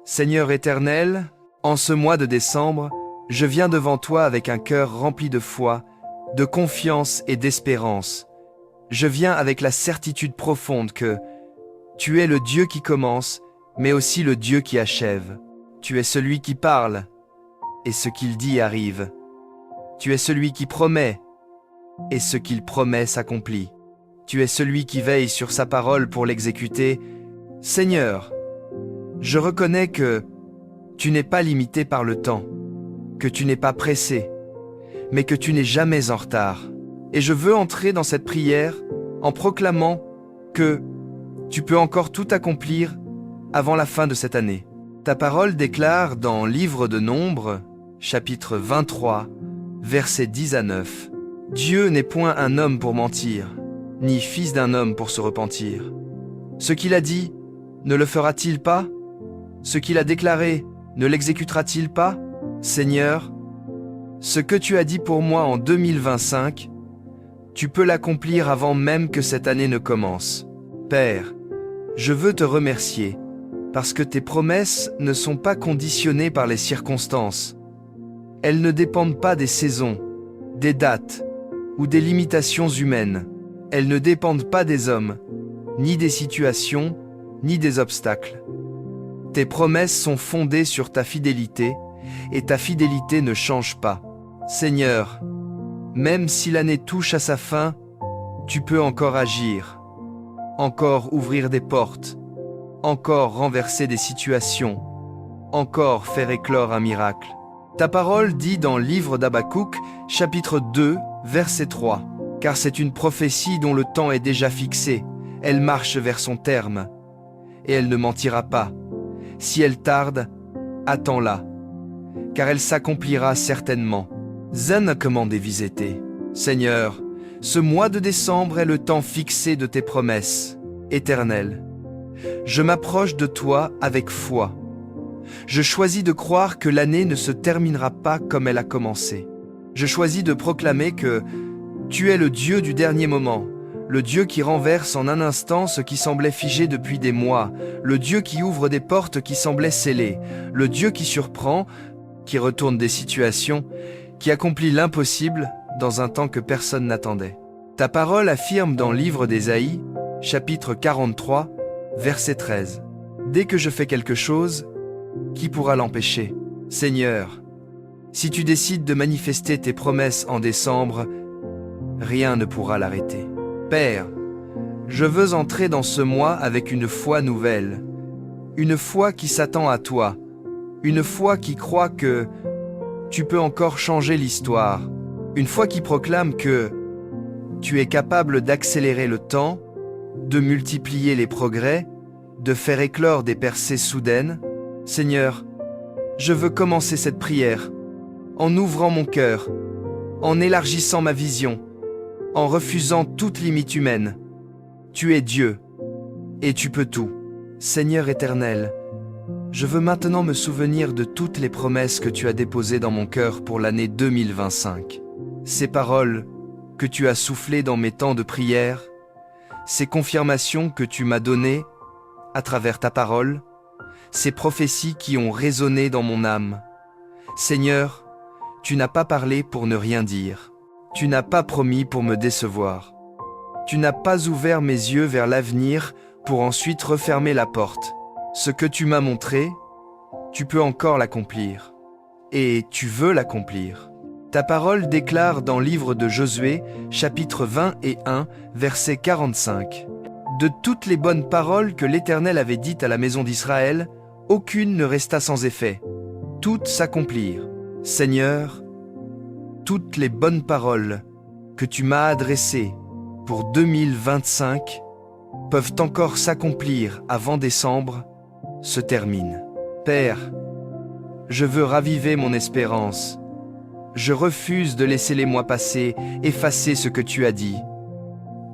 Seigneur éternel, en ce mois de décembre, je viens devant toi avec un cœur rempli de foi, de confiance et d'espérance. Je viens avec la certitude profonde que tu es le Dieu qui commence, mais aussi le Dieu qui achève. Tu es celui qui parle, et ce qu'il dit arrive. Tu es celui qui promet, et ce qu'il promet s'accomplit. Tu es celui qui veille sur sa parole pour l'exécuter. Seigneur, je reconnais que tu n'es pas limité par le temps, que tu n'es pas pressé, mais que tu n'es jamais en retard. Et je veux entrer dans cette prière en proclamant que tu peux encore tout accomplir avant la fin de cette année. Ta parole déclare dans Livre de Nombres, chapitre 23, versets 10 à 9. Dieu n'est point un homme pour mentir, ni fils d'un homme pour se repentir. Ce qu'il a dit, ne le fera-t-il pas? Ce qu'il a déclaré, ne l'exécutera-t-il pas? Seigneur, ce que tu as dit pour moi en 2025, tu peux l'accomplir avant même que cette année ne commence. Père, je veux te remercier, parce que tes promesses ne sont pas conditionnées par les circonstances. Elles ne dépendent pas des saisons, des dates ou des limitations humaines. Elles ne dépendent pas des hommes, ni des situations, ni des obstacles. Tes promesses sont fondées sur ta fidélité, et ta fidélité ne change pas. Seigneur, même si l'année touche à sa fin, tu peux encore agir, encore ouvrir des portes, encore renverser des situations, encore faire éclore un miracle. Ta parole dit dans Livre d'Habakkuk, chapitre 2, verset 3, « Car c'est une prophétie dont le temps est déjà fixé, elle marche vers son terme, et elle ne mentira pas. Si elle tarde, attends-la, car elle s'accomplira certainement. » Zen commandé visiter. Seigneur, ce mois de décembre est le temps fixé de tes promesses, éternelles. Je m'approche de toi avec foi. Je choisis de croire que l'année ne se terminera pas comme elle a commencé. Je choisis de proclamer que tu es le Dieu du dernier moment, le Dieu qui renverse en un instant ce qui semblait figé depuis des mois, le Dieu qui ouvre des portes qui semblaient scellées, le Dieu qui surprend, qui retourne des situations, qui accomplit l'impossible dans un temps que personne n'attendait. Ta parole affirme dans Livre d'Ésaïe, chapitre 43, verset 13. « Dès que je fais quelque chose, qui pourra l'empêcher? Seigneur, si tu décides de manifester tes promesses en décembre, rien ne pourra l'arrêter. Père, je veux entrer dans ce mois avec une foi nouvelle, une foi qui s'attend à toi, une foi qui croit que tu peux encore changer l'histoire, une foi qui proclame que tu es capable d'accélérer le temps, de multiplier les progrès, de faire éclore des percées soudaines. Seigneur, je veux commencer cette prière en ouvrant mon cœur, en élargissant ma vision, en refusant toute limite humaine. Tu es Dieu, et tu peux tout. Seigneur éternel, je veux maintenant me souvenir de toutes les promesses que tu as déposées dans mon cœur pour l'année 2025. Ces paroles que tu as soufflées dans mes temps de prière, ces confirmations que tu m'as données à travers ta parole, ces prophéties qui ont résonné dans mon âme. Seigneur, tu n'as pas parlé pour ne rien dire. Tu n'as pas promis pour me décevoir. Tu n'as pas ouvert mes yeux vers l'avenir pour ensuite refermer la porte. Ce que tu m'as montré, tu peux encore l'accomplir. Et tu veux l'accomplir. Ta parole déclare dans Livre de Josué, chapitre 20 et 1, verset 45. « De toutes les bonnes paroles que l'Éternel avait dites à la maison d'Israël, aucune ne resta sans effet. Toutes s'accomplirent. Seigneur, toutes les bonnes paroles que tu m'as adressées pour 2025 peuvent encore s'accomplir avant décembre, se terminent. Père, je veux raviver mon espérance. Je refuse de laisser les mois passer, effacer ce que tu as dit.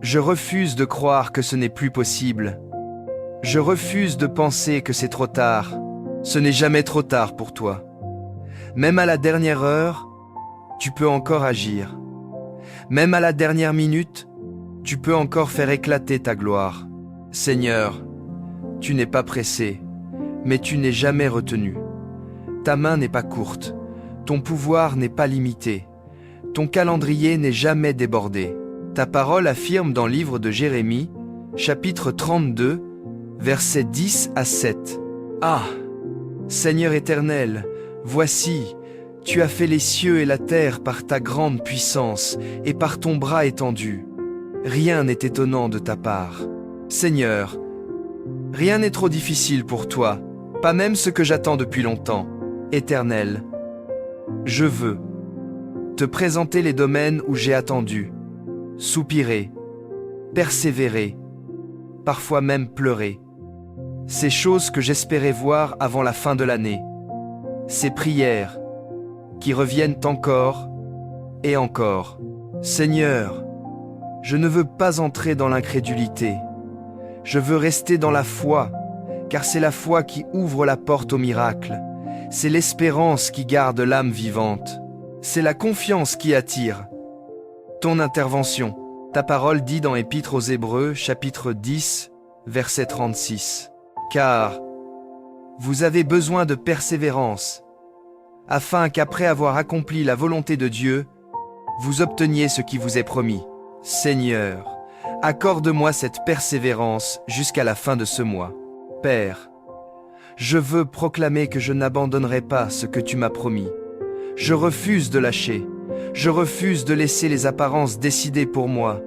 Je refuse de croire que ce n'est plus possible. Je refuse de penser que c'est trop tard. Ce n'est jamais trop tard pour toi. Même à la dernière heure, tu peux encore agir. Même à la dernière minute, tu peux encore faire éclater ta gloire. Seigneur, tu n'es pas pressé, mais tu n'es jamais retenu. Ta main n'est pas courte, ton pouvoir n'est pas limité, ton calendrier n'est jamais débordé. Ta parole affirme dans le livre de Jérémie, chapitre 32, versets 10 à 7. Ah! Seigneur éternel, voici, tu as fait les cieux et la terre par ta grande puissance et par ton bras étendu. Rien n'est étonnant de ta part. Seigneur, rien n'est trop difficile pour toi, pas même ce que j'attends depuis longtemps. Éternel, je veux te présenter les domaines où j'ai attendu, soupiré, persévéré, parfois même pleuré. Ces choses que j'espérais voir avant la fin de l'année. Ces prières qui reviennent encore et encore. Seigneur, je ne veux pas entrer dans l'incrédulité. Je veux rester dans la foi, car c'est la foi qui ouvre la porte au miracle. C'est l'espérance qui garde l'âme vivante. C'est la confiance qui attire ton intervention. Ta parole dit dans Épître aux Hébreux, chapitre 10, verset 36. Car vous avez besoin de persévérance, afin qu'après avoir accompli la volonté de Dieu, vous obteniez ce qui vous est promis. Seigneur, accorde-moi cette persévérance jusqu'à la fin de ce mois. Père, je veux proclamer que je n'abandonnerai pas ce que tu m'as promis. Je refuse de lâcher. Je refuse de laisser les apparences décider pour moi.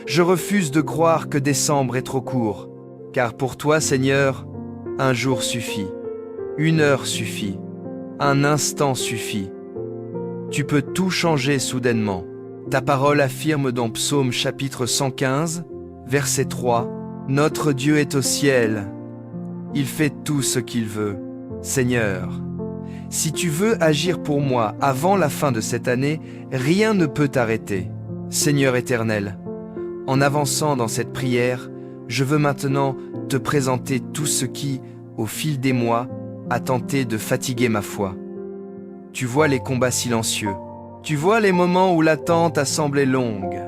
Je refuse de croire que décembre est trop court. Car pour toi, Seigneur, un jour suffit. Une heure suffit. Un instant suffit. Tu peux tout changer soudainement. Ta parole affirme dans Psaume chapitre 115, verset 3, « Notre Dieu est au ciel. Il fait tout ce qu'il veut. Seigneur, si tu veux agir pour moi avant la fin de cette année, rien ne peut t'arrêter. Seigneur éternel, en avançant dans cette prière, je veux maintenant te présenter tout ce qui, au fil des mois, a tenté de fatiguer ma foi. Tu vois les combats silencieux. Tu vois les moments où l'attente a semblé longue.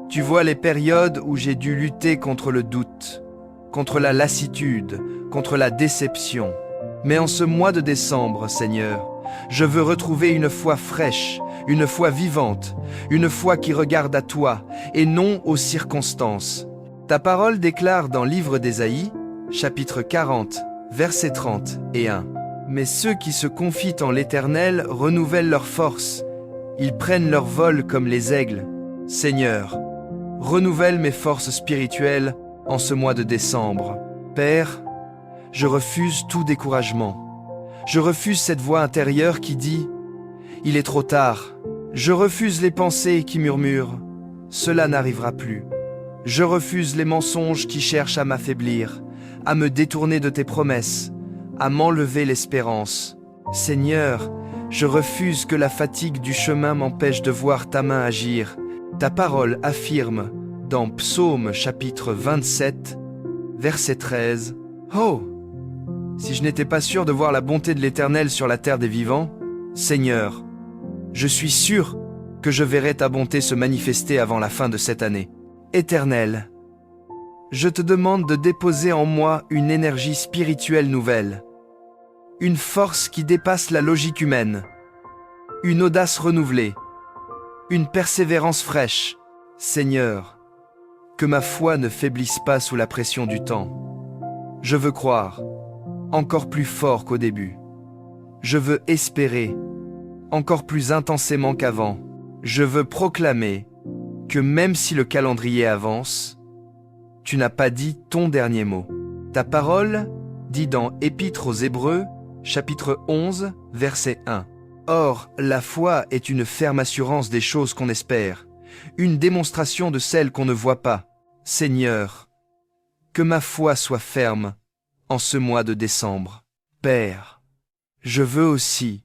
Tu vois les périodes où j'ai dû lutter contre le doute, contre la lassitude, contre la déception. Mais en ce mois de décembre, Seigneur, je veux retrouver une foi fraîche, une foi vivante, une foi qui regarde à toi et non aux circonstances. Ta parole déclare dans le livre d'Ésaïe, chapitre 40, versets 30 et 1. « Mais ceux qui se confient en l'Éternel renouvellent leur force. Ils prennent leur vol comme les aigles. Seigneur, renouvelle mes forces spirituelles en ce mois de décembre. Père, je refuse tout découragement. Je refuse cette voix intérieure qui dit « Il est trop tard ». Je refuse les pensées qui murmurent « Cela n'arrivera plus ». Je refuse les mensonges qui cherchent à m'affaiblir, à me détourner de tes promesses, à m'enlever l'espérance. Seigneur, je refuse que la fatigue du chemin m'empêche de voir ta main agir. Ta parole affirme dans Psaume chapitre 27, verset 13, « Oh, si je n'étais pas sûr de voir la bonté de l'Éternel sur la terre des vivants, Seigneur, je suis sûr que je verrai ta bonté se manifester avant la fin de cette année. Éternel, je te demande de déposer en moi une énergie spirituelle nouvelle, une force qui dépasse la logique humaine, une audace renouvelée, une persévérance fraîche. Seigneur, que ma foi ne faiblisse pas sous la pression du temps. Je veux croire, encore plus fort qu'au début. Je veux espérer, encore plus intensément qu'avant. Je veux proclamer que même si le calendrier avance, tu n'as pas dit ton dernier mot. Ta parole dit dans Épître aux Hébreux, chapitre 11, verset 1. Or, la foi est une ferme assurance des choses qu'on espère, une démonstration de celles qu'on ne voit pas. Seigneur, que ma foi soit ferme en ce mois de décembre. Père, je veux aussi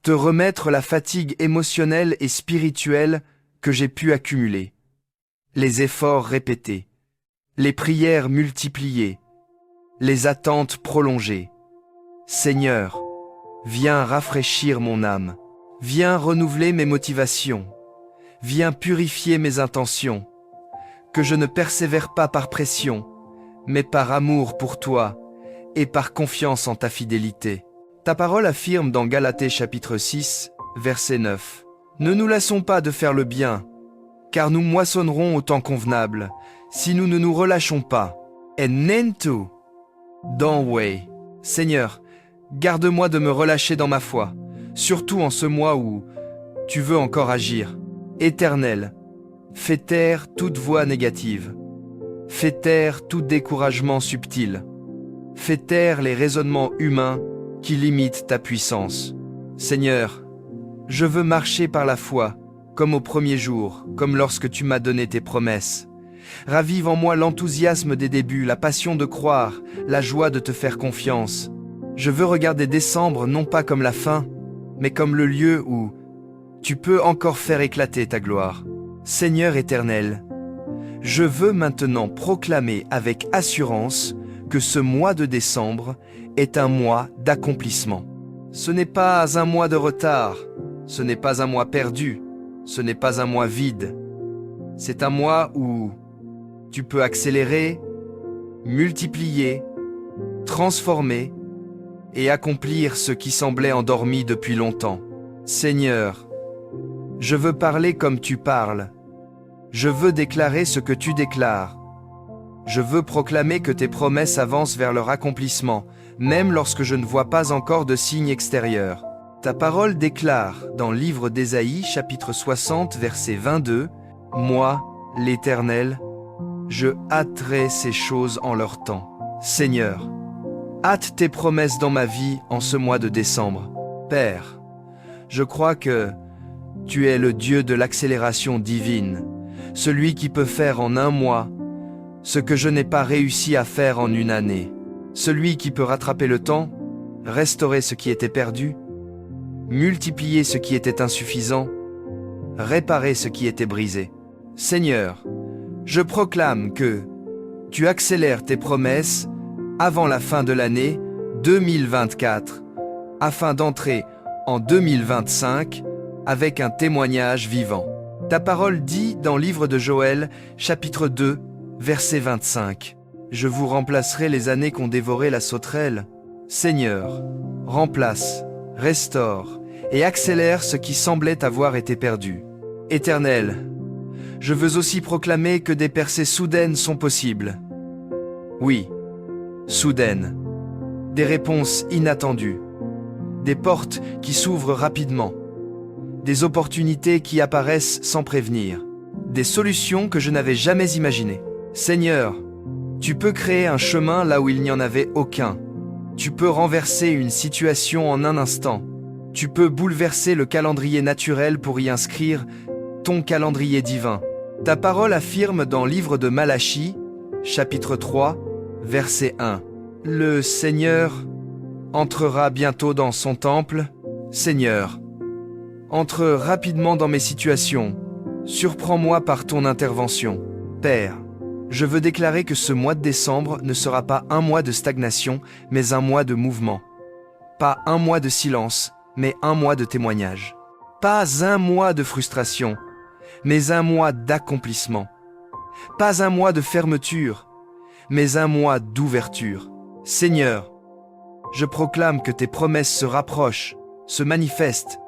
te remettre la fatigue émotionnelle et spirituelle que j'ai pu accumuler, les efforts répétés, les prières multipliées, les attentes prolongées. Seigneur, viens rafraîchir mon âme, viens renouveler mes motivations, viens purifier mes intentions, que je ne persévère pas par pression, mais par amour pour toi et par confiance en ta fidélité. Ta parole affirme dans Galatés chapitre 6, verset 9. Ne nous laissons pas de faire le bien, car nous moissonnerons au temps convenable, si nous ne nous relâchons pas. Et nentu, dans way. Seigneur, garde-moi de me relâcher dans ma foi, surtout en ce mois où tu veux encore agir. Éternel, fais taire toute voix négative. Fais taire tout découragement subtil. Fais taire les raisonnements humains qui limitent ta puissance. Seigneur, je veux marcher par la foi, comme au premier jour, comme lorsque tu m'as donné tes promesses. Ravive en moi l'enthousiasme des débuts, la passion de croire, la joie de te faire confiance. Je veux regarder décembre non pas comme la fin, mais comme le lieu où tu peux encore faire éclater ta gloire. Seigneur éternel, je veux maintenant proclamer avec assurance que ce mois de décembre est un mois d'accomplissement. Ce n'est pas un mois de retard, ce n'est pas un mois perdu, ce n'est pas un mois vide. C'est un mois où tu peux accélérer, multiplier, transformer et accomplir ce qui semblait endormi depuis longtemps. Seigneur, je veux parler comme tu parles. Je veux déclarer ce que tu déclares. Je veux proclamer que tes promesses avancent vers leur accomplissement, même lorsque je ne vois pas encore de signes extérieurs. Ta parole déclare dans le livre d'Ésaïe, chapitre 60, verset 22, « Moi, l'Éternel, je hâterai ces choses en leur temps. » Seigneur, hâte tes promesses dans ma vie en ce mois de décembre. Père, je crois que tu es le Dieu de l'accélération divine, celui qui peut faire en un mois ce que je n'ai pas réussi à faire en une année, celui qui peut rattraper le temps, restaurer ce qui était perdu, multiplier ce qui était insuffisant, réparer ce qui était brisé. Seigneur, je proclame que tu accélères tes promesses avant la fin de l'année 2024, afin d'entrer en 2025 avec un témoignage vivant. Ta parole dit dans le livre de Joël, chapitre 2, verset 25, « Je vous remplacerai les années qu'ont dévoré la sauterelle. Seigneur, remplace, restaure et accélère ce qui semblait avoir été perdu. Éternel, je veux aussi proclamer que des percées soudaines sont possibles. Oui, soudaines. Des réponses inattendues. Des portes qui s'ouvrent rapidement. Des opportunités qui apparaissent sans prévenir. Des solutions que je n'avais jamais imaginées. Seigneur, tu peux créer un chemin là où il n'y en avait aucun. Tu peux renverser une situation en un instant. Tu peux bouleverser le calendrier naturel pour y inscrire ton calendrier divin. Ta parole affirme dans le livre de Malachie, chapitre 3, verset 1. « Le Seigneur entrera bientôt dans son temple. Seigneur, entre rapidement dans mes situations. Surprends-moi par ton intervention. Père, je veux déclarer que ce mois de décembre ne sera pas un mois de stagnation, mais un mois de mouvement. Pas un mois de silence, mais un mois de témoignage. Pas un mois de frustration, mais un mois d'accomplissement. Pas un mois de fermeture, mais un mois d'ouverture. Seigneur, je proclame que tes promesses se rapprochent, se manifestent,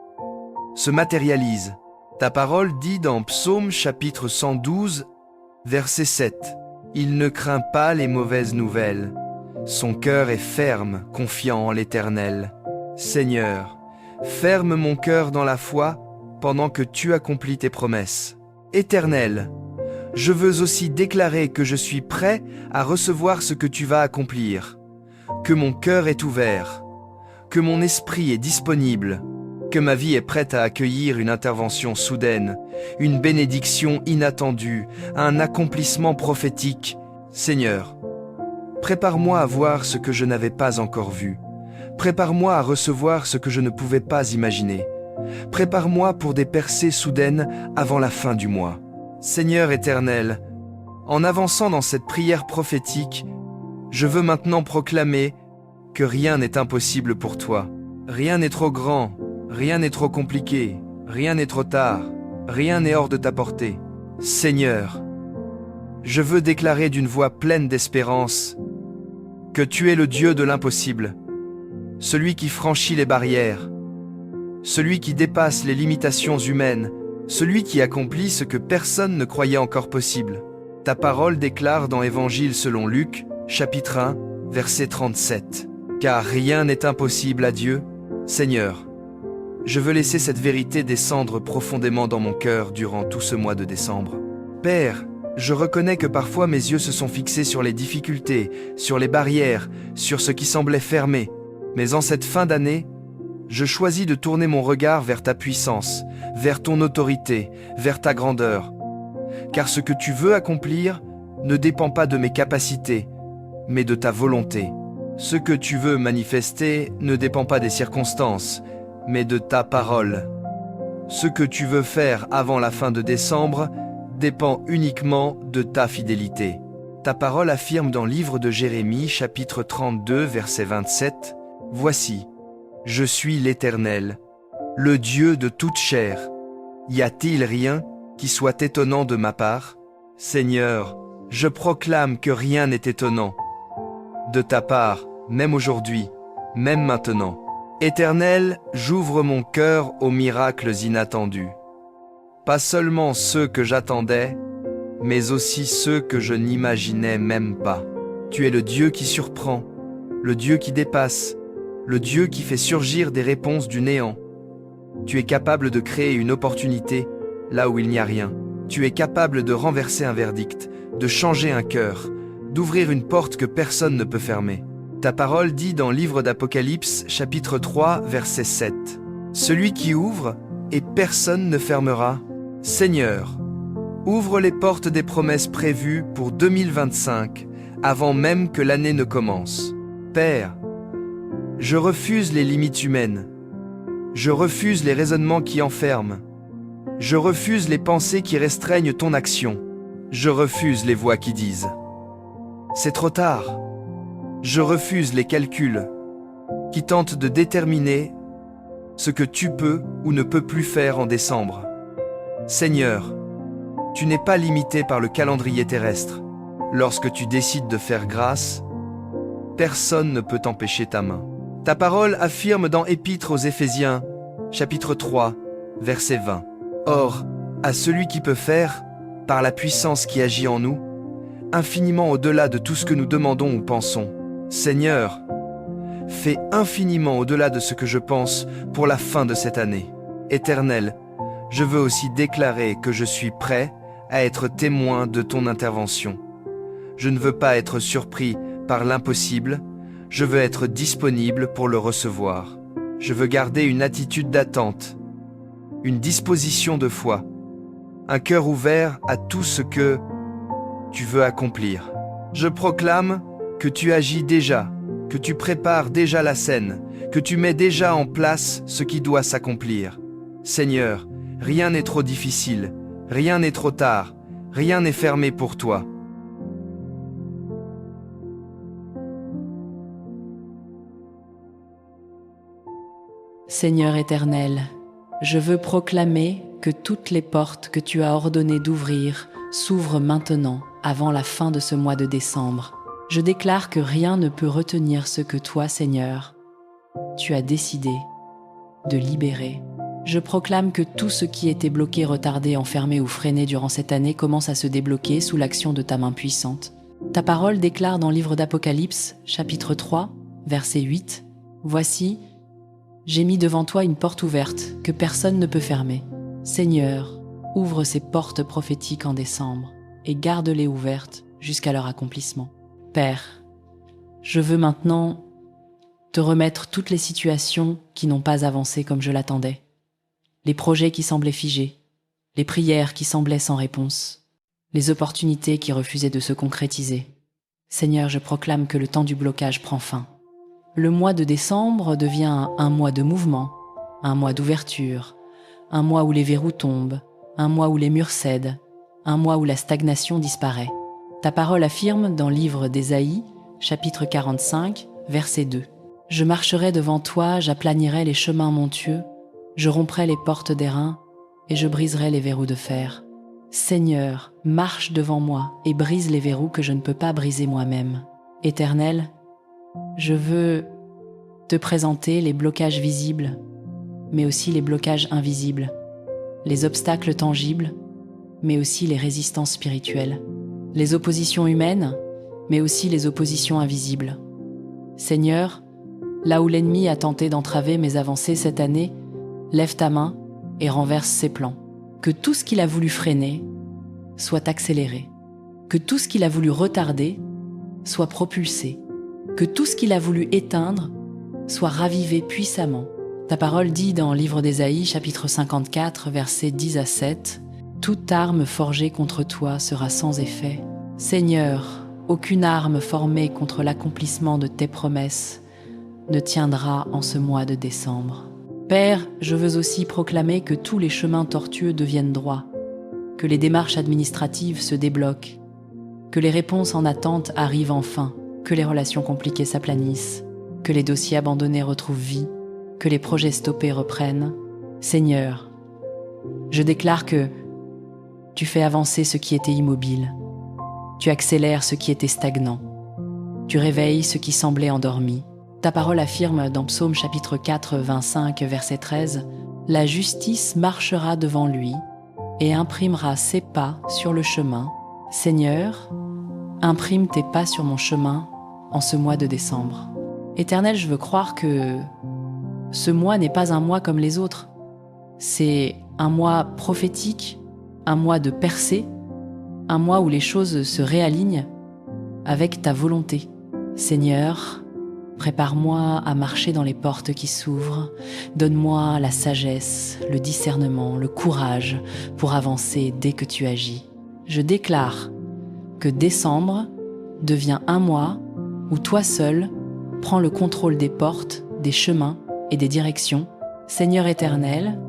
se matérialisent. Ta parole dit dans Psaume chapitre 112, verset 7. « Il ne craint pas les mauvaises nouvelles. Son cœur est ferme, confiant en l'Éternel. Seigneur, ferme mon cœur dans la foi pendant que tu accomplis tes promesses. Éternel, je veux aussi déclarer que je suis prêt à recevoir ce que tu vas accomplir, que mon cœur est ouvert, que mon esprit est disponible, que ma vie est prête à accueillir une intervention soudaine, une bénédiction inattendue, un accomplissement prophétique. Seigneur, prépare-moi à voir ce que je n'avais pas encore vu. Prépare-moi à recevoir ce que je ne pouvais pas imaginer. Prépare-moi pour des percées soudaines avant la fin du mois. Seigneur éternel, en avançant dans cette prière prophétique, je veux maintenant proclamer que rien n'est impossible pour toi. Rien n'est trop grand, rien n'est trop compliqué, rien n'est trop tard, rien n'est hors de ta portée. Seigneur, je veux déclarer d'une voix pleine d'espérance que tu es le Dieu de l'impossible, celui qui franchit les barrières, celui qui dépasse les limitations humaines, celui qui accomplit ce que personne ne croyait encore possible. Ta parole déclare dans Évangile selon Luc, chapitre 1, verset 37. Car rien n'est impossible à Dieu. Seigneur, je veux laisser cette vérité descendre profondément dans mon cœur durant tout ce mois de décembre. Père, je reconnais que parfois mes yeux se sont fixés sur les difficultés, sur les barrières, sur ce qui semblait fermé. Mais en cette fin d'année, je choisis de tourner mon regard vers ta puissance, vers ton autorité, vers ta grandeur. Car ce que tu veux accomplir ne dépend pas de mes capacités, mais de ta volonté. Ce que tu veux manifester ne dépend pas des circonstances, mais de ta parole. Ce que tu veux faire avant la fin de décembre dépend uniquement de ta fidélité. Ta parole affirme dans le livre de Jérémie, chapitre 32, verset 27, « Voici, je suis l'Éternel, le Dieu de toute chair. Y a-t-il rien qui soit étonnant de ma part? Seigneur, je proclame que rien n'est étonnant de ta part, même aujourd'hui, même maintenant. Éternel, j'ouvre mon cœur aux miracles inattendus. Pas seulement ceux que j'attendais, mais aussi ceux que je n'imaginais même pas. Tu es le Dieu qui surprend, le Dieu qui dépasse, le Dieu qui fait surgir des réponses du néant. Tu es capable de créer une opportunité là où il n'y a rien. Tu es capable de renverser un verdict, de changer un cœur, d'ouvrir une porte que personne ne peut fermer. Ta parole dit dans le livre d'Apocalypse, chapitre 3, verset 7. « Celui qui ouvre, et personne ne fermera. Seigneur, ouvre les portes des promesses prévues pour 2025, avant même que l'année ne commence. Père, je refuse les limites humaines. Je refuse les raisonnements qui enferment. Je refuse les pensées qui restreignent ton action. Je refuse les voix qui disent « C'est trop tard ». Je refuse les calculs qui tentent de déterminer ce que tu peux ou ne peux plus faire en décembre. Seigneur, tu n'es pas limité par le calendrier terrestre. Lorsque tu décides de faire grâce, personne ne peut empêcher ta main. Ta parole affirme dans Épître aux Éphésiens, chapitre 3, verset 20. Or, à celui qui peut faire, par la puissance qui agit en nous, infiniment au-delà de tout ce que nous demandons ou pensons. Seigneur, fais infiniment au-delà de ce que je pense pour la fin de cette année. Éternel, je veux aussi déclarer que je suis prêt à être témoin de ton intervention. Je ne veux pas être surpris par l'impossible, je veux être disponible pour le recevoir. Je veux garder une attitude d'attente, une disposition de foi, un cœur ouvert à tout ce que tu veux accomplir. Je proclame que tu agis déjà, que tu prépares déjà la scène, que tu mets déjà en place ce qui doit s'accomplir. Seigneur, rien n'est trop difficile, rien n'est trop tard, rien n'est fermé pour toi. Seigneur éternel, je veux proclamer que toutes les portes que tu as ordonné d'ouvrir s'ouvrent maintenant, avant la fin de ce mois de décembre. Je déclare que rien ne peut retenir ce que toi, Seigneur, tu as décidé de libérer. Je proclame que tout ce qui était bloqué, retardé, enfermé ou freiné durant cette année commence à se débloquer sous l'action de ta main puissante. Ta parole déclare dans le livre d'Apocalypse, chapitre 3, verset 8, « Voici, j'ai mis devant toi une porte ouverte que personne ne peut fermer. Seigneur, ouvre ces portes prophétiques en décembre et garde-les ouvertes jusqu'à leur accomplissement. Père, je veux maintenant te remettre toutes les situations qui n'ont pas avancé comme je l'attendais, les projets qui semblaient figés, les prières qui semblaient sans réponse, les opportunités qui refusaient de se concrétiser. Seigneur, je proclame que le temps du blocage prend fin. Le mois de décembre devient un mois de mouvement, un mois d'ouverture, un mois où les verrous tombent, un mois où les murs cèdent, un mois où la stagnation disparaît. Ta parole affirme dans le livre d'Ésaïe, chapitre 45, verset 2. « Je marcherai devant toi, j'aplanirai les chemins montueux, je romprai les portes d'airain et je briserai les verrous de fer. Seigneur, marche devant moi et brise les verrous que je ne peux pas briser moi-même. Éternel, Je veux te présenter les blocages visibles, mais aussi les blocages invisibles, les obstacles tangibles, mais aussi les résistances spirituelles, les oppositions humaines, mais aussi les oppositions invisibles. Seigneur, là où l'ennemi a tenté d'entraver mes avancées cette année, lève ta main et renverse ses plans. Que tout ce qu'il a voulu freiner soit accéléré. Que tout ce qu'il a voulu retarder soit propulsé. Que tout ce qu'il a voulu éteindre soit ravivé puissamment. Ta parole dit dans le livre d'Ésaïe, chapitre 54, versets 10 à 7, « Toute arme forgée contre toi sera sans effet. Seigneur, aucune arme formée contre l'accomplissement de tes promesses ne tiendra en ce mois de décembre. Père, je veux aussi proclamer que tous les chemins tortueux deviennent droits, que les démarches administratives se débloquent, que les réponses en attente arrivent enfin, que les relations compliquées s'aplanissent, que les dossiers abandonnés retrouvent vie, que les projets stoppés reprennent. Seigneur, je déclare que tu fais avancer ce qui était immobile, tu accélères ce qui était stagnant, tu réveilles ce qui semblait endormi. Ta parole affirme dans Psaume chapitre 4, 25, verset 13, « La justice marchera devant lui et imprimera ses pas sur le chemin. Seigneur, imprime tes pas sur mon chemin en ce mois de décembre. » Éternel, je veux croire que ce mois n'est pas un mois comme les autres. C'est un mois prophétique, un mois de percée, un mois où les choses se réalignent avec ta volonté. Seigneur, prépare-moi à marcher dans les portes qui s'ouvrent. Donne-moi la sagesse, le discernement, le courage pour avancer dès que tu agis. Je déclare que décembre devient un mois où toi seul prends le contrôle des portes, des chemins et des directions. Seigneur éternel,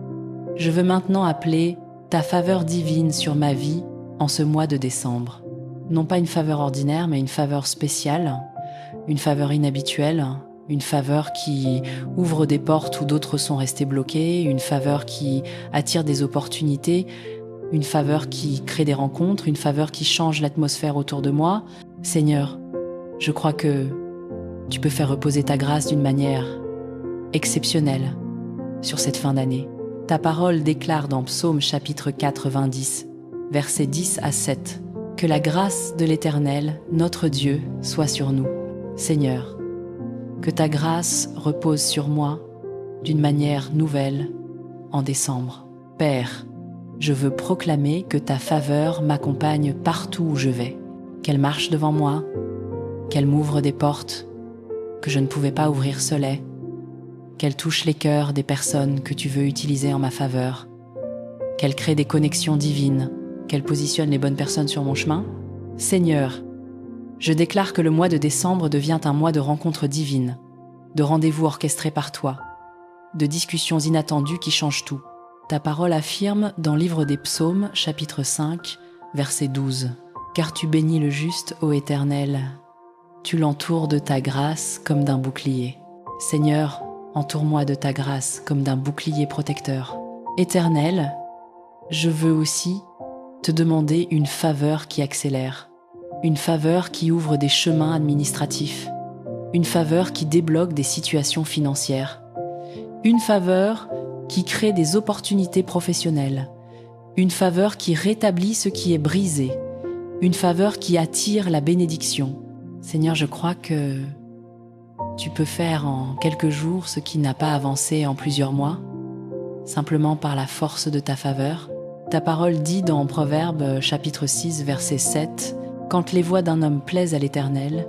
je veux maintenant appeler ta faveur divine sur ma vie en ce mois de décembre. Non pas une faveur ordinaire, mais une faveur spéciale, une faveur inhabituelle, une faveur qui ouvre des portes où d'autres sont restés bloqués, une faveur qui attire des opportunités, une faveur qui crée des rencontres, une faveur qui change l'atmosphère autour de moi. Seigneur, je crois que tu peux faire reposer ta grâce d'une manière exceptionnelle sur cette fin d'année. Ta parole déclare dans Psaume chapitre 90, versets 10 à 7, « Que la grâce de l'Éternel, notre Dieu, soit sur nous. Seigneur, que ta grâce repose sur moi d'une manière nouvelle en décembre. Père, je veux proclamer que ta faveur m'accompagne partout où je vais, qu'elle marche devant moi, qu'elle m'ouvre des portes que je ne pouvais pas ouvrir seule, qu'elle touche les cœurs des personnes que tu veux utiliser en ma faveur, qu'elle crée des connexions divines, qu'elle positionne les bonnes personnes sur mon chemin. Seigneur, je déclare que le mois de décembre devient un mois de rencontres divines, de rendez-vous orchestrés par toi, de discussions inattendues qui changent tout. Ta parole affirme dans Livre des Psaumes, chapitre 5, verset 12, « Car tu bénis le juste, ô Éternel, tu l'entoures de ta grâce comme d'un bouclier. » Seigneur, entoure-moi de ta grâce comme d'un bouclier protecteur. Éternel, je veux aussi te demander une faveur qui accélère, une faveur qui ouvre des chemins administratifs, une faveur qui débloque des situations financières, une faveur qui crée des opportunités professionnelles, une faveur qui rétablit ce qui est brisé, une faveur qui attire la bénédiction. Seigneur, je crois que tu peux faire en quelques jours ce qui n'a pas avancé en plusieurs mois, simplement par la force de ta faveur. Ta parole dit dans Proverbes chapitre 6, verset 7, « Quand les voies d'un homme plaisent à l'Éternel,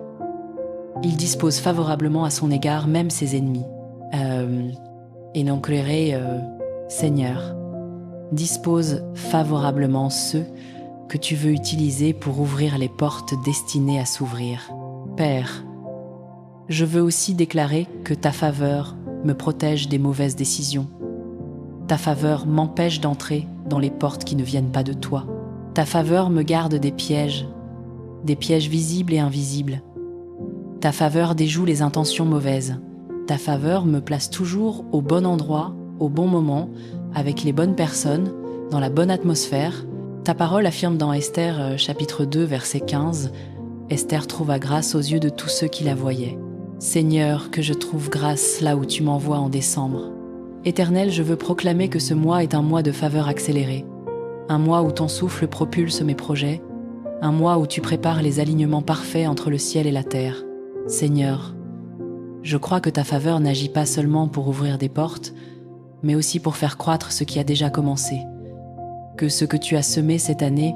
il dispose favorablement à son égard même ses ennemis. » Et donc Seigneur, dispose favorablement ceux que tu veux utiliser pour ouvrir les portes destinées à s'ouvrir. Père, je veux aussi déclarer que ta faveur me protège des mauvaises décisions. Ta faveur m'empêche d'entrer dans les portes qui ne viennent pas de toi. Ta faveur me garde des pièges visibles et invisibles. Ta faveur déjoue les intentions mauvaises. Ta faveur me place toujours au bon endroit, au bon moment, avec les bonnes personnes, dans la bonne atmosphère. Ta parole affirme dans Esther chapitre 2, verset 15, « Esther trouva grâce aux yeux de tous ceux qui la voyaient. » Seigneur, que je trouve grâce là où tu m'envoies en décembre. Éternel, je veux proclamer que ce mois est un mois de faveur accélérée, un mois où ton souffle propulse mes projets, un mois où tu prépares les alignements parfaits entre le ciel et la terre. Seigneur, je crois que ta faveur n'agit pas seulement pour ouvrir des portes, mais aussi pour faire croître ce qui a déjà commencé. Que ce que tu as semé cette année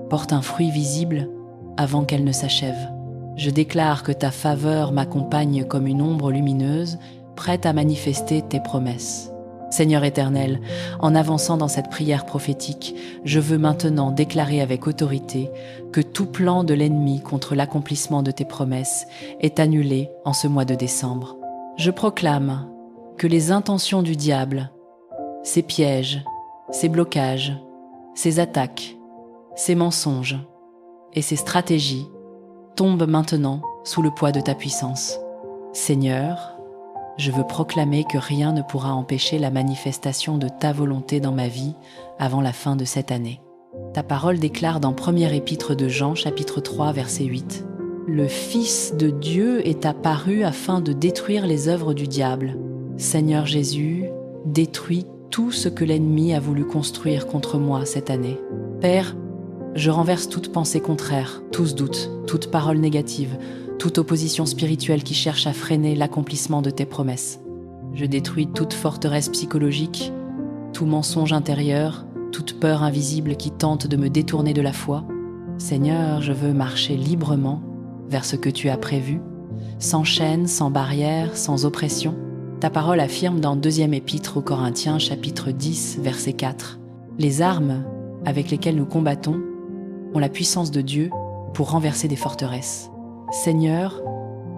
porte un fruit visible avant qu'elle ne s'achève. Je déclare que ta faveur m'accompagne comme une ombre lumineuse, prête à manifester tes promesses. Seigneur éternel, en avançant dans cette prière prophétique, je veux maintenant déclarer avec autorité que tout plan de l'ennemi contre l'accomplissement de tes promesses est annulé en ce mois de décembre. Je proclame que les intentions du diable, ses pièges, ses blocages, ses attaques, ses mensonges et ses stratégies tombent maintenant sous le poids de ta puissance. Seigneur, je veux proclamer que rien ne pourra empêcher la manifestation de ta volonté dans ma vie avant la fin de cette année. Ta parole déclare dans Première Épître de Jean, chapitre 3, verset 8, « Le Fils de Dieu est apparu afin de détruire les œuvres du diable. Seigneur Jésus, détruis tout ce que l'ennemi a voulu construire contre moi cette année. Père, je renverse toute pensée contraire, tous doutes, toute parole négative, toute opposition spirituelle qui cherche à freiner l'accomplissement de tes promesses. Je détruis toute forteresse psychologique, tout mensonge intérieur, toute peur invisible qui tente de me détourner de la foi. Seigneur, je veux marcher librement vers ce que tu as prévu, sans chaîne, sans barrière, sans oppression. Ta parole affirme dans 2e Épître aux Corinthiens, chapitre 10, verset 4. Les armes avec lesquelles nous combattons ont la puissance de Dieu pour renverser des forteresses. Seigneur,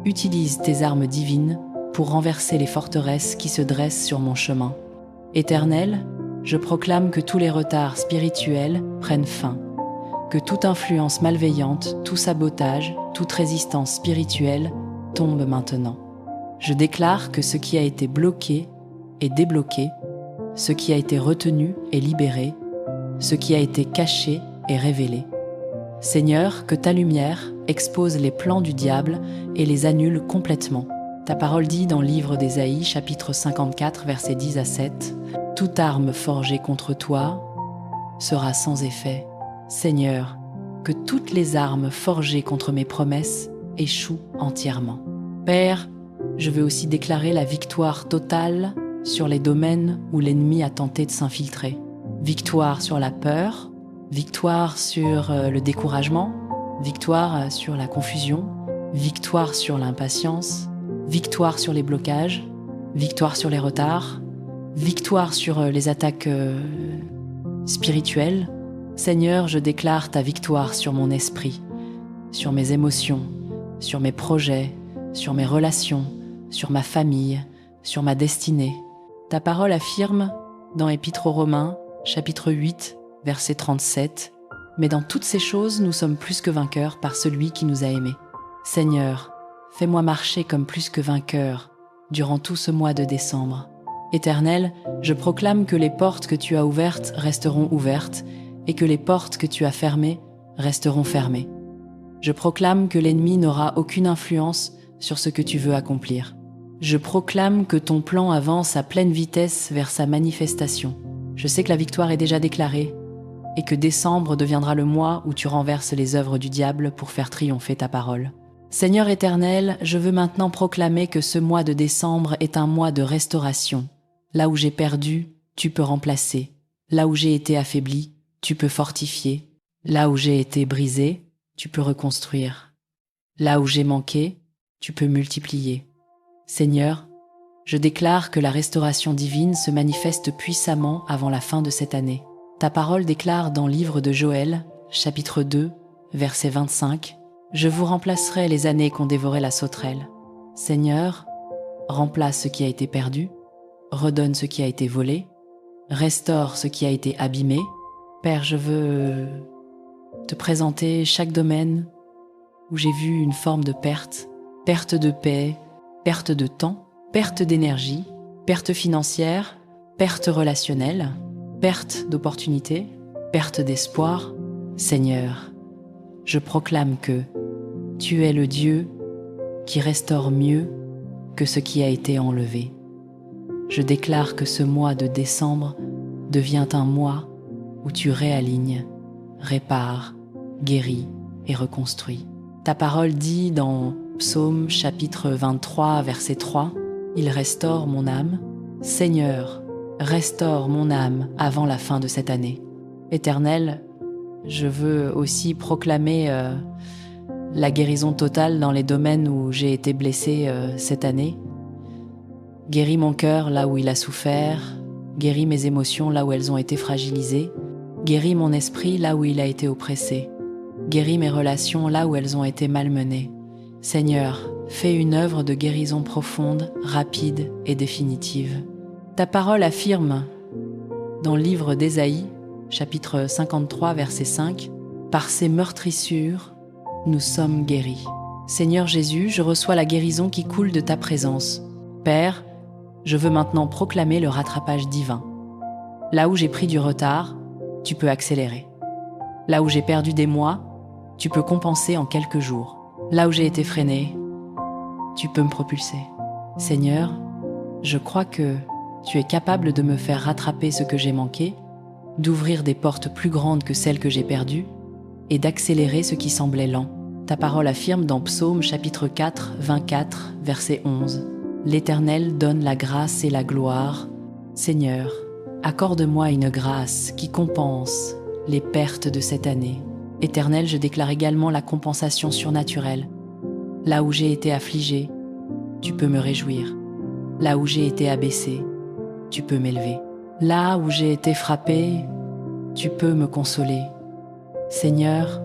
utilise tes armes divines pour renverser les forteresses qui se dressent sur mon chemin. Éternel, je proclame que tous les retards spirituels prennent fin, que toute influence malveillante, tout sabotage, toute résistance spirituelle tombe maintenant. Je déclare que ce qui a été bloqué est débloqué, ce qui a été retenu est libéré, ce qui a été caché est révélé. Seigneur, que ta lumière expose les plans du diable et les annule complètement. Ta parole dit dans le livre d'Ésaïe, chapitre 54, versets 10 à 7, « Toute arme forgée contre toi sera sans effet. Seigneur, que toutes les armes forgées contre mes promesses échouent entièrement. Père, je veux aussi déclarer la victoire totale sur les domaines où l'ennemi a tenté de s'infiltrer. Victoire sur la peur, victoire sur le découragement, victoire sur la confusion, victoire sur l'impatience, victoire sur les blocages, victoire sur les retards, victoire sur les attaques spirituelles. Seigneur, je déclare ta victoire sur mon esprit, sur mes émotions, sur mes projets, sur mes relations, sur ma famille, sur ma destinée. Ta parole affirme dans Épître aux Romains, chapitre 8, verset 37, « Mais dans toutes ces choses, nous sommes plus que vainqueurs par celui qui nous a aimés. Seigneur, fais-moi marcher comme plus que vainqueur durant tout ce mois de décembre. Éternel, je proclame que les portes que tu as ouvertes resteront ouvertes et que les portes que tu as fermées resteront fermées. Je proclame que l'ennemi n'aura aucune influence sur ce que tu veux accomplir. Je proclame que ton plan avance à pleine vitesse vers sa manifestation. Je sais que la victoire est déjà déclarée et que décembre deviendra le mois où tu renverses les œuvres du diable pour faire triompher ta parole. Seigneur éternel, je veux maintenant proclamer que ce mois de décembre est un mois de restauration. Là où j'ai perdu, tu peux remplacer. Là où j'ai été affaibli, tu peux fortifier. Là où j'ai été brisé, tu peux reconstruire. Là où j'ai manqué, tu peux multiplier. Seigneur, je déclare que la restauration divine se manifeste puissamment avant la fin de cette année. Ta parole déclare dans le livre de Joël, chapitre 2, verset 25, « Je vous remplacerai les années qu'ont dévoré la sauterelle. Seigneur, remplace ce qui a été perdu, redonne ce qui a été volé, restaure ce qui a été abîmé. Père, je veux te présenter chaque domaine où j'ai vu une forme de perte de paix, perte de temps, perte d'énergie, perte financière, perte relationnelle, perte d'opportunités, perte d'espoir. Seigneur, je proclame que tu es le Dieu qui restaure mieux que ce qui a été enlevé. Je déclare que ce mois de décembre devient un mois où tu réalignes, répares, guéris et reconstruis. Ta parole dit dans Psaume chapitre 23, verset 3, « Il restaure mon âme. Seigneur, restaure mon âme avant la fin de cette année. » Éternel, je veux aussi proclamer la guérison totale dans les domaines où j'ai été blessée cette année. Guéris mon cœur là où il a souffert, guéris mes émotions là où elles ont été fragilisées, guéris mon esprit là où il a été oppressé, guéris mes relations là où elles ont été malmenées. Seigneur, fais une œuvre de guérison profonde, rapide et définitive. Ta parole affirme dans le livre d'Ésaïe, chapitre 53, verset 5, « Par ces meurtrissures, nous sommes guéris. » Seigneur Jésus, je reçois la guérison qui coule de ta présence. Père, je veux maintenant proclamer le rattrapage divin. Là où j'ai pris du retard, tu peux accélérer. Là où j'ai perdu des mois, tu peux compenser en quelques jours. Là où j'ai été freiné, tu peux me propulser. Seigneur, je crois que tu es capable de me faire rattraper ce que j'ai manqué, d'ouvrir des portes plus grandes que celles que j'ai perdues et d'accélérer ce qui semblait lent. Ta parole affirme dans Psaume chapitre 4, 24, verset 11. « L'Éternel donne la grâce et la gloire. Seigneur, accorde-moi une grâce qui compense les pertes de cette année. » Éternel, je déclare également la compensation surnaturelle. Là où j'ai été affligé, tu peux me réjouir. Là où j'ai été abaissé, tu peux m'élever. Là où j'ai été frappé, tu peux me consoler. Seigneur,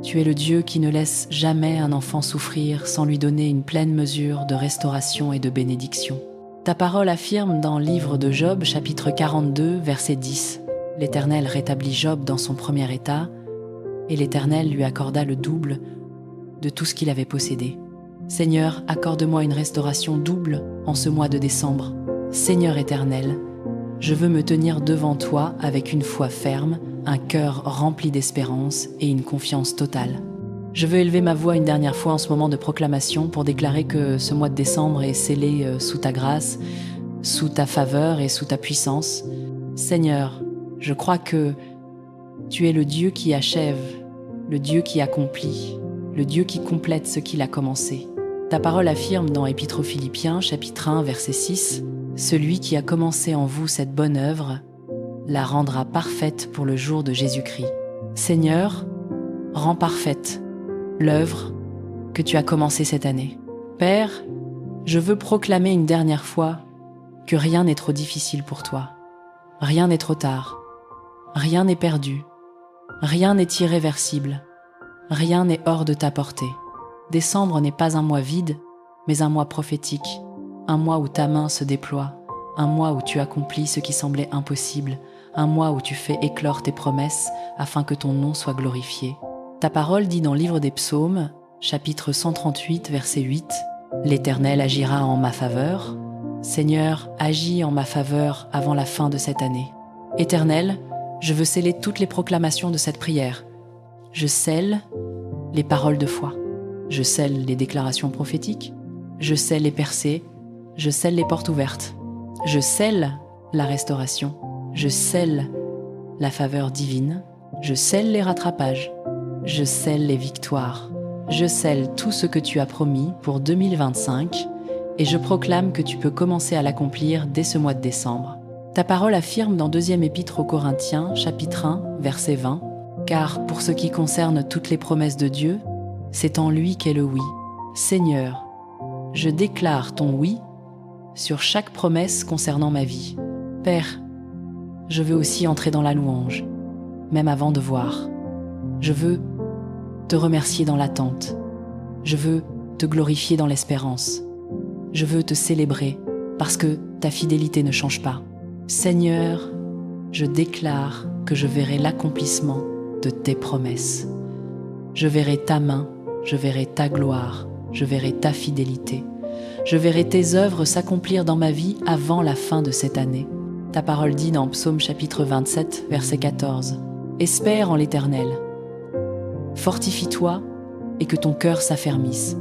tu es le Dieu qui ne laisse jamais un enfant souffrir sans lui donner une pleine mesure de restauration et de bénédiction. Ta parole affirme dans le livre de Job, chapitre 42, verset 10. L'Éternel rétablit Job dans son premier état, et l'Éternel lui accorda le double de tout ce qu'il avait possédé. Seigneur, accorde-moi une restauration double en ce mois de décembre. Seigneur éternel, je veux me tenir devant toi avec une foi ferme, un cœur rempli d'espérance et une confiance totale. Je veux élever ma voix une dernière fois en ce moment de proclamation pour déclarer que ce mois de décembre est scellé sous ta grâce, sous ta faveur et sous ta puissance. Seigneur, je crois que tu es le Dieu qui achève, le Dieu qui accomplit, le Dieu qui complète ce qu'il a commencé. Ta parole affirme dans Épître aux Philippiens, chapitre 1, verset 6, « Celui qui a commencé en vous cette bonne œuvre la rendra parfaite pour le jour de Jésus-Christ. » Seigneur, rends parfaite l'œuvre que tu as commencée cette année. Père, je veux proclamer une dernière fois que rien n'est trop difficile pour toi. Rien n'est trop tard. Rien n'est perdu. Rien n'est irréversible. Rien n'est hors de ta portée. Décembre n'est pas un mois vide, mais un mois prophétique. Un mois où ta main se déploie. Un mois où tu accomplis ce qui semblait impossible. Un mois où tu fais éclore tes promesses afin que ton nom soit glorifié. Ta parole dit dans le livre des Psaumes, chapitre 138, verset 8, « L'Éternel agira en ma faveur. Seigneur, agis en ma faveur avant la fin de cette année. » Éternel, je veux sceller toutes les proclamations de cette prière. Je scelle les paroles de foi. Je scelle les déclarations prophétiques. Je scelle les percées. Je scelle les portes ouvertes. Je scelle la restauration. Je scelle la faveur divine. Je scelle les rattrapages. Je scelle les victoires. Je scelle tout ce que tu as promis pour 2025 et je proclame que tu peux commencer à l'accomplir dès ce mois de décembre. Ta parole affirme dans 2e Épître aux Corinthiens, chapitre 1, verset 20, « Car pour ce qui concerne toutes les promesses de Dieu, c'est en lui qu'est le oui. Seigneur, je déclare ton oui sur chaque promesse concernant ma vie. Père, je veux aussi entrer dans la louange, même avant de voir. Je veux te remercier dans l'attente. Je veux te glorifier dans l'espérance. Je veux te célébrer parce que ta fidélité ne change pas. Seigneur, je déclare que je verrai l'accomplissement de tes promesses. Je verrai ta main, je verrai ta gloire, je verrai ta fidélité. Je verrai tes œuvres s'accomplir dans ma vie avant la fin de cette année. Ta parole dit dans Psaume chapitre 27, verset 14, « Espère en l'Éternel. Fortifie-toi et que ton cœur s'affermisse.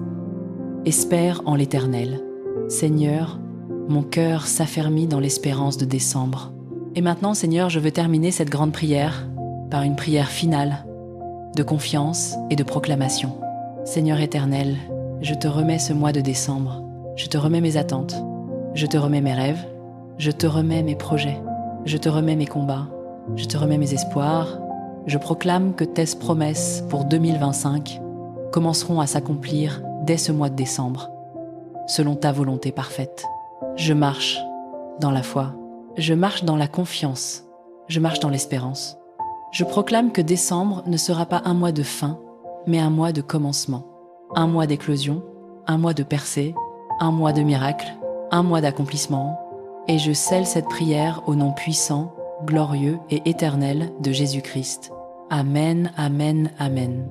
Espère en l'Éternel. Seigneur, mon cœur s'affermit dans l'espérance de décembre. Et maintenant, Seigneur, je veux terminer cette grande prière par une prière finale de confiance et de proclamation. Seigneur éternel, je te remets ce mois de décembre. Je te remets mes attentes. Je te remets mes rêves. Je te remets mes projets. Je te remets mes combats. Je te remets mes espoirs. Je proclame que tes promesses pour 2025 commenceront à s'accomplir dès ce mois de décembre, selon ta volonté parfaite. Je marche dans la foi. Je marche dans la confiance. Je marche dans l'espérance. Je proclame que décembre ne sera pas un mois de fin, mais un mois de commencement. Un mois d'éclosion, un mois de percée, un mois de miracle, un mois d'accomplissement. Et je scelle cette prière au nom puissant, glorieux et éternel de Jésus-Christ. Amen, amen, amen.